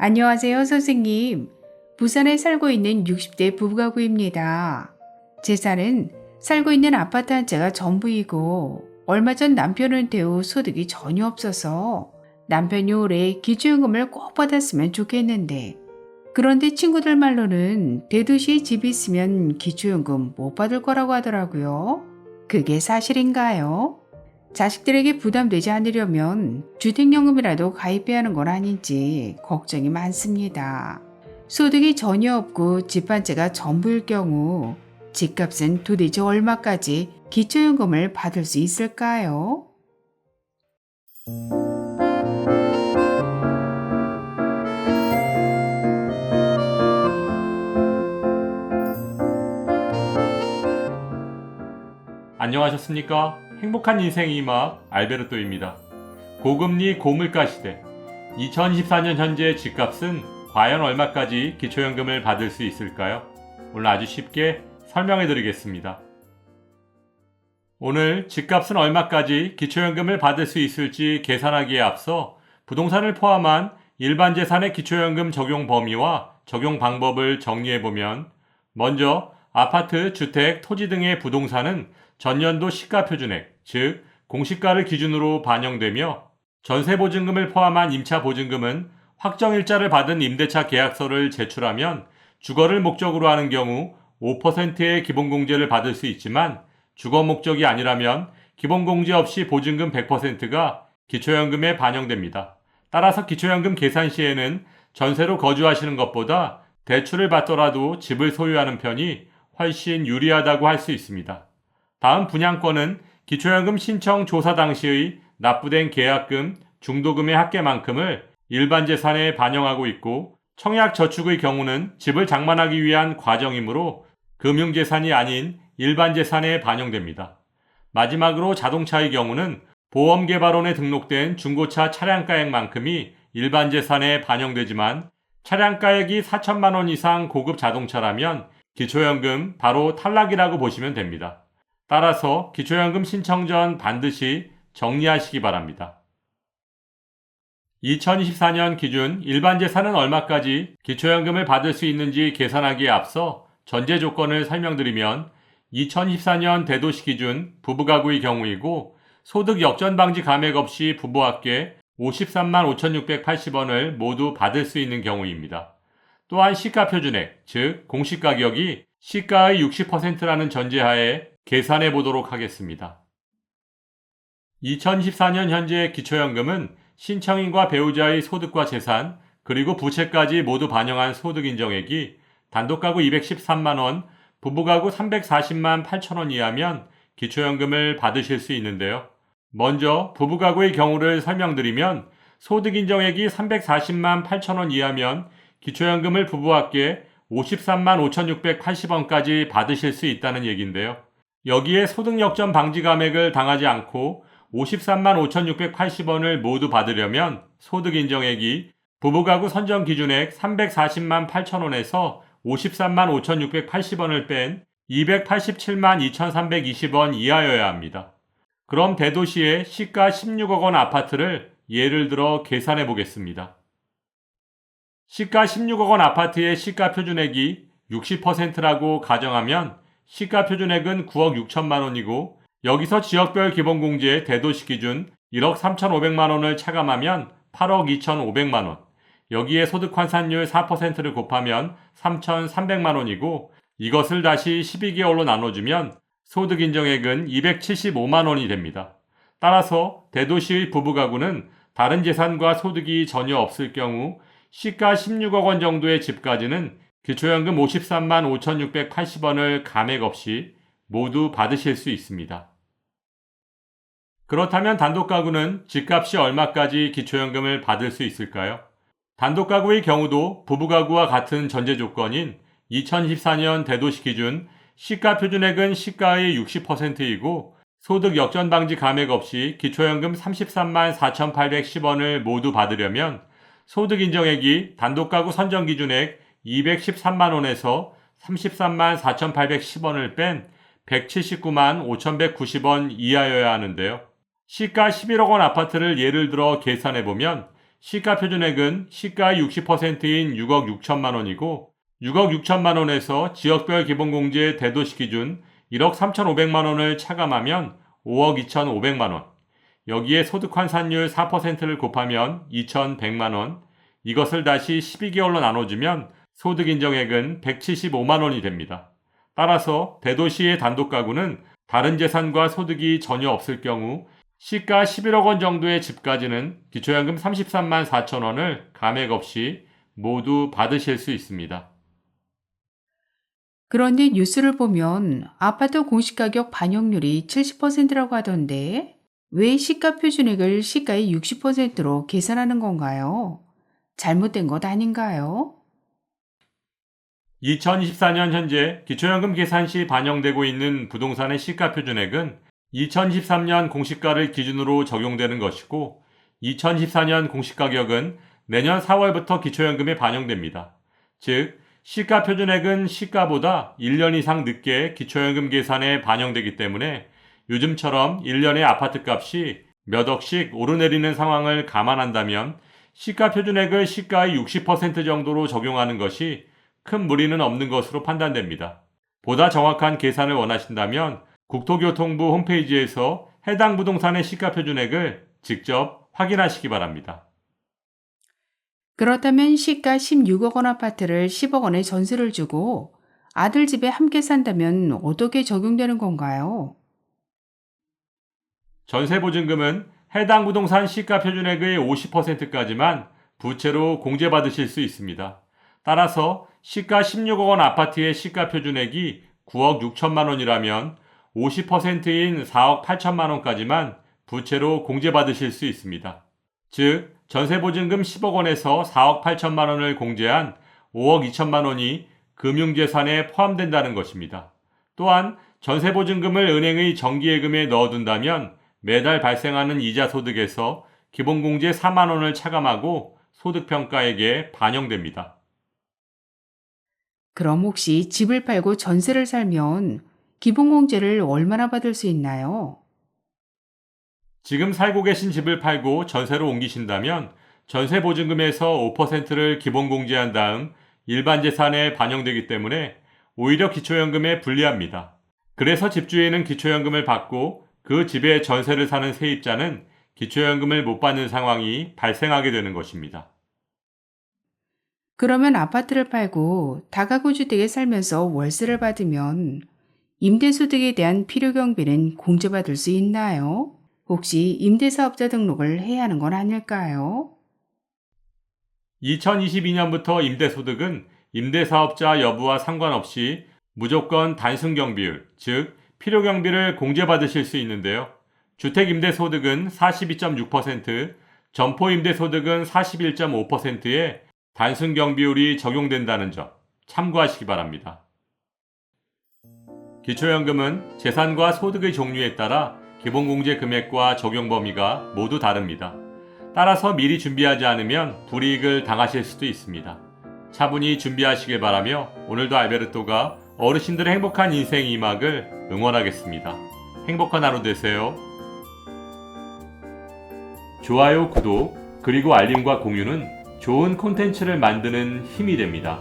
안녕하세요, 선생님. 부산에 살고 있는 60대 부부가구입니다. 재산은 살고 있는 아파트 한 채가 전부이고 얼마 전 남편을 은퇴 후 소득이 전혀 없어서 남편이 올해 기초연금을 꼭 받았으면 좋겠는데 그런데 친구들 말로는 대도시에 집이 있으면 기초연금 못 받을 거라고 하더라고요. 그게 사실인가요? 자식들에게 부담되지 않으려면 주택연금이라도 가입해야 하는 건 아닌지 걱정이 많습니다. 소득이 전혀 없고 집 한 채가 전부일 경우 집값은 도대체 얼마까지 기초연금을 받을 수 있을까요? 안녕하셨습니까? 행복한 인생의 음악 알베르토입니다. 고금리 고물가 시대 2024년 현재 집값은 과연 얼마까지 기초연금을 받을 수 있을까요? 오늘 아주 쉽게 설명해 드리겠습니다. 오늘 집값은 얼마까지 기초연금을 받을 수 있을지 계산하기에 앞서 부동산을 포함한 일반 재산의 기초연금 적용 범위와 적용 방법을 정리해보면 먼저 아파트, 주택, 토지 등의 부동산은 전년도 시가표준액, 즉 공시가를 기준으로 반영되며 전세보증금을 포함한 임차보증금은 확정일자를 받은 임대차 계약서를 제출하면 주거를 목적으로 하는 경우 5%의 기본공제를 받을 수 있지만 주거 목적이 아니라면 기본공제 없이 보증금 100%가 기초연금에 반영됩니다. 따라서 기초연금 계산 시에는 전세로 거주하시는 것보다 대출을 받더라도 집을 소유하는 편이 훨씬 유리하다고 할 수 있습니다. 다음 분양권은 기초연금 신청 조사 당시의 납부된 계약금, 중도금의 합계만큼을 일반 재산에 반영하고 있고 청약저축의 경우는 집을 장만하기 위한 과정이므로 금융재산이 아닌 일반 재산에 반영됩니다. 마지막으로 자동차의 경우는 보험개발원에 등록된 중고차 차량가액만큼이 일반 재산에 반영되지만 차량가액이 4천만 원 이상 고급 자동차라면 기초연금 바로 탈락이라고 보시면 됩니다. 따라서 기초연금 신청 전 반드시 정리하시기 바랍니다. 2024년 기준 일반 재산은 얼마까지 기초연금을 받을 수 있는지 계산하기에 앞서 전제 조건을 설명드리면 2014년 대도시 기준 부부가구의 경우이고 소득 역전 방지 감액 없이 부부 합계 53만 5,680원을 모두 받을 수 있는 경우입니다. 또한 시가표준액, 즉 공시가격이 시가의 60%라는 전제하에 계산해 보도록 하겠습니다. 2014년 현재 기초연금은 신청인과 배우자의 소득과 재산, 그리고 부채까지 모두 반영한 소득 인정액이 단독가구 213만원, 부부가구 340만 8천원 이하면 기초연금을 받으실 수 있는데요. 먼저 부부가구의 경우를 설명드리면 소득 인정액이 340만 8천원 이하면 기초연금을 부부합계 53만 5,680원까지 받으실 수 있다는 얘기인데요. 여기에 소득 역전 방지 감액을 당하지 않고 53만 5,680원을 모두 받으려면 소득 인정액이 부부가구 선정 기준액 340만 8천원에서 53만 5,680원을 뺀 287만 2,320원 이하여야 합니다. 그럼 대도시의 시가 16억 원 아파트를 예를 들어 계산해 보겠습니다. 시가 16억 원 아파트의 시가 표준액이 60%라고 가정하면 시가 표준액은 9억 6천만 원이고 여기서 지역별 기본공제 대도시 기준 1억 3,500만 원을 차감하면 8억 2,500만 원. 여기에 소득 환산율 4%를 곱하면 3,300만 원이고 이것을 다시 12개월로 나눠주면 소득 인정액은 275만 원이 됩니다. 따라서 대도시의 부부가구는 다른 재산과 소득이 전혀 없을 경우 시가 16억 원 정도의 집까지는 기초연금 53만 5,680원을 감액 없이 모두 받으실 수 있습니다. 그렇다면 단독가구는 집값이 얼마까지 기초연금을 받을 수 있을까요? 단독가구의 경우도 부부가구와 같은 전제 조건인 2014년 대도시 기준 시가 표준액은 시가의 60%이고 소득 역전 방지 감액 없이 기초연금 33만 4,810원을 모두 받으려면 소득 인정액이 단독가구 선정 기준액 213만 원에서 33만 4,810원을 뺀 179만 5,190원 이하여야 하는데요. 시가 11억 원 아파트를 예를 들어 계산해보면 시가 표준액은 시가의 60%인 6억 6천만 원이고 6억 6천만 원에서 지역별 기본공제 대도시 기준 1억 3,500만 원을 차감하면 5억 2,500만 원. 여기에 소득 환산율 4%를 곱하면 2,100만 원. 이것을 다시 12개월로 나눠주면 소득 인정액은 175만 원이 됩니다. 따라서 대도시의 단독 가구는 다른 재산과 소득이 전혀 없을 경우 시가 11억 원 정도의 집까지는 기초연금 33만 4천 원을 감액 없이 모두 받으실 수 있습니다. 그런데 뉴스를 보면 아파트 공시가격 반영률이 70%라고 하던데 왜 시가 표준액을 시가의 60%로 계산하는 건가요? 잘못된 것 아닌가요? 2024년 현재 기초연금 계산 시 반영되고 있는 부동산의 시가 표준액은 2013년 공시가를 기준으로 적용되는 것이고 2014년 공시가격은 내년 4월부터 기초연금에 반영됩니다. 즉, 시가 표준액은 시가보다 1년 이상 늦게 기초연금 계산에 반영되기 때문에 요즘처럼 1년의 아파트 값이 몇 억씩 오르내리는 상황을 감안한다면 시가 표준액을 시가의 60% 정도로 적용하는 것이 큰 무리는 없는 것으로 판단됩니다. 보다 정확한 계산을 원하신다면 국토교통부 홈페이지에서 해당 부동산의 시가 표준액을 직접 확인하시기 바랍니다. 그렇다면 시가 16억 원 아파트를 10억 원에 전세를 주고 아들 집에 함께 산다면 어떻게 적용되는 건가요? 전세보증금은 해당 부동산 시가 표준액의 50%까지만 부채로 공제받으실 수 있습니다. 따라서 시가 16억 원 아파트의 시가 표준액이 9억 6천만 원이라면 50%인 4억 8천만 원까지만 부채로 공제받으실 수 있습니다. 즉, 전세보증금 10억 원에서 4억 8천만 원을 공제한 5억 2천만 원이 금융재산에 포함된다는 것입니다. 또한 전세보증금을 은행의 정기예금에 넣어둔다면 매달 발생하는 이자 소득에서 기본공제 4만 원을 차감하고 소득평가액에 반영됩니다. 그럼 혹시 집을 팔고 전세를 살면 기본공제를 얼마나 받을 수 있나요? 지금 살고 계신 집을 팔고 전세로 옮기신다면 전세보증금에서 5%를 기본공제한 다음 일반 재산에 반영되기 때문에 오히려 기초연금에 불리합니다. 그래서 집주인은 기초연금을 받고 그 집에 전세를 사는 세입자는 기초연금을 못 받는 상황이 발생하게 되는 것입니다. 그러면 아파트를 팔고 다가구 주택에 살면서 월세를 받으면 임대소득에 대한 필요경비는 공제받을 수 있나요? 혹시 임대사업자 등록을 해야 하는 건 아닐까요? 2022년부터 임대소득은 임대사업자 여부와 상관없이 무조건 단순경비율, 즉 필요경비를 공제받으실 수 있는데요. 주택임대소득은 42.6%, 점포임대소득은 41.5%의 단순경비율이 적용된다는 점 참고하시기 바랍니다. 기초연금은 재산과 소득의 종류에 따라 기본공제 금액과 적용 범위가 모두 다릅니다. 따라서 미리 준비하지 않으면 불이익을 당하실 수도 있습니다. 차분히 준비하시길 바라며 오늘도 알베르토가 어르신들의 행복한 인생 2막을 응원하겠습니다. 행복한 하루 되세요. 좋아요, 구독, 그리고 알림과 공유는 좋은 콘텐츠를 만드는 힘이 됩니다.